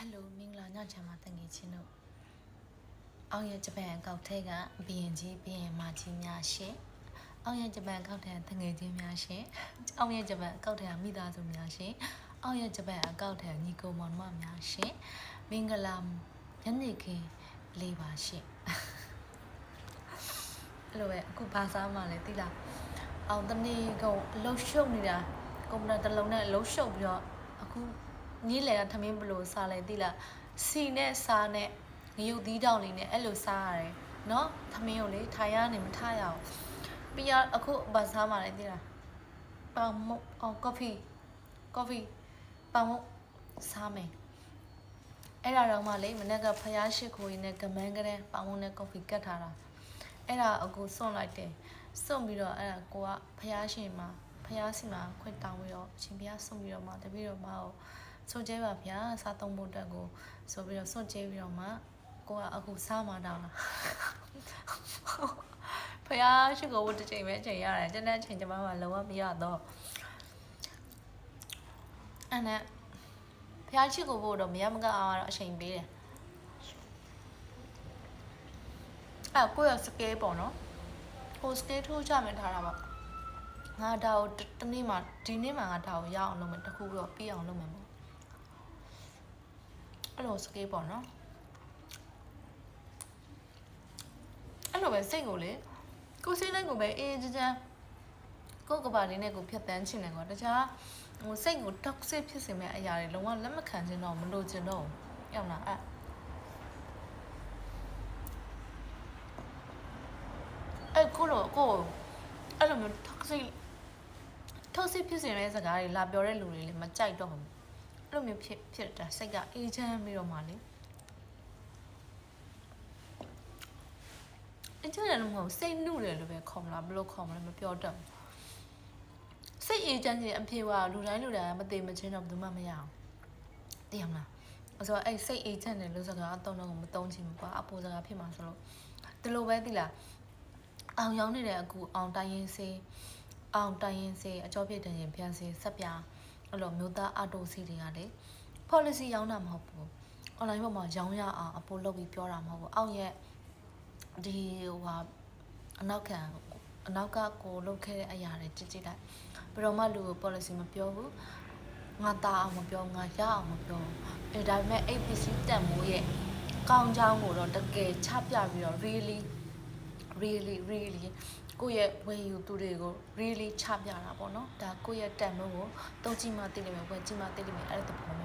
Hello မင်္ဂလာညချမ်းပါတငယ်ချင်းတို့အောင်ရဂျပန်အကောက်ထဲကဘီရင်ကြီးဘီရင်မကြီးများရှင်အောင်ရဂျပန်အကောက်ထဲတငယ်ချင်းများရှင်အောင်ရဂျပန်အကောက်ထဲမိသားစုများရှင်အောင်ရဂျပန်အကောက်ထဲညီကိုမောင်နှမများရှင်မင်္ဂလာညနေခင်းလေးပါရှင်အဲ့လိုပဲအခုဘာစားမှလဲသိလားအောင်တနေ့ကုန်အလုံးရှုပ်နေတာကွန်ပျူတာတစ်လုံးနဲ့အလုံးရှုပ်ပြီးတော့အခုညီးလေကထမင်းဘလို့စားလဲသိလားစီနဲ့စားနဲ့ငရုတ်သီးတောင်လေးနဲ့အဲ့လိုစားရတယ်နော်ထမင်းကိုလေထိုင်ရနေမထရအောင်ပြီးရအခုဘာစားမှလဲသိလားပေါင်မုတ်အော်ကော်ဖီပေါင်မုတ်စားမယ်အဲ့ဒါတော့မှလေမနေ့ကဖျားရှိခိုးရင်းနဲ့ကမန်းကလေးပေါင်မုတ်နဲ့ကော်ဖီကတ်ထားတာအဲ့ဒါအခုစွန့်လိုက်တယ်စွန့်ပြီးတော့အဲ့ဒါကိုကဖျားရှင်မှာဖျားစီမှာခွင့်တောင်းပြီးတော့အရှင်ဘုရားစွန့်ပြီးတော့မှတပည့်တော်မကိုစွန့်ကျဲပါဗျာစားသုံးဖို့တက်ကိုဆိုပြီးတော့စွန့်ကျဲပြီးတော့မှကိုကအခုစားမှတောင်းလာဖျားရှိကိုတစ်ချိန်ပဲအချိန်ရတယ်ကျန်တဲ့အချိန်ကျမကလုံးဝမရတော့အဲ့နဲ့ဖျားရှိကိုဖို့တော့မရမကအောင်တော့အချိန်ပေးတယ်အဲ့ကိုရစကေးပေါ့နော်ကိုစကေးထိုးချမယ်ထားတာပေါ့ငါဒါကိုတနေ့မှဒီနေ့မှငါဒါကိုရအောင်လုပ်မယ်တခုတော့ပြီးအောင်လုပ်မယ်ပေါ့အဲ့လိုစကေးပေါ့နော်အဲ့လိုပဲစိတ်ကိုလေကိုစိတ်နဲ့ကိုပဲအေးချမ်းကိုကဘာလေးနဲ့ကိုဖြတ်တန်းချင်တယ်ကွာတခြားဟိုစိတ်ကို toxic ဖြစ်စေမဲ့အရာတွေလုံးဝလက်မခံချင်တော့မလို့ချင်တော့ရောက်လားအဲ့ကိုလိုကိုအဲ့လိုမျိုး toxic ဖြစ်စေတဲ့စကားတွေလာပြောတဲ့လူတွေလည်းမကြိုက်တော့ဘူးအဲ့လိုမျိုးဖြစ်တာစိတ်ကအေးချမ်းပြီးတော့မှလေအဲ့ကျတယ်လို့မဟုတ်စိတ်နှုတယ်လို့ပဲခေါ်မလားဘယ်လိုခေါ်မလဲမပြောတတ်ဘူးစိတ်အေးချမ်းခြင်းအဖြစ်ကလူတိုင်းမသိမချင်းတော့ဘယ်သူမှမရအောင်သိရမလားဆိုတော့အဲ့စိတ်အေးချမ်းတယ်လို့စကားအတုံးတော့မတုံးချင်ဘူးကွာအပေါ်စကားဖြစ်မှာဆိုလို့ဒီလိုပဲသိလားအောင်ရောင်းနေတဲ့အကူအောင်တိုင်းရင်စေးအကြောပြည့်တန်ရင်ပြန်စေးဆက်ပြအဲ့လိုမျိုးသားအတိုစီတွေကလေ policy ရောင်းတာမဟုတ်ဘူး online ပေါ်မှာရောင်းရအောင်အပို့လုပ်ပြီးပြောတာမဟုတ်ဘူးအောက်ရဲ့ဒီဟာအနောက်ကကိုလုပ်ခဲ့တဲ့အရာတွေကြည့်လိုက်ဘယ်တော့မှလူကို policy မပြောဘူးငါတာအောင်မပြောငါရအောင်မပြောအဲဒါပေမဲ့ APC တက်မိုးရဲ့ကောင်းချောင်းကိုတော့တကယ်ချပြပြီးတော့ really ကိုယ့်ရဲ့ဝယ်ယူသူတွေကို really ချပြတာပေါ့နော်ဒါကိုယ့်ရဲ့တက်မိုးကိုတုံးကြည့်မှသိလိမ့်မယ်ဝယ်ကြည့်မှသိလိမ့်မယ်အဲ့ဒါတပုံ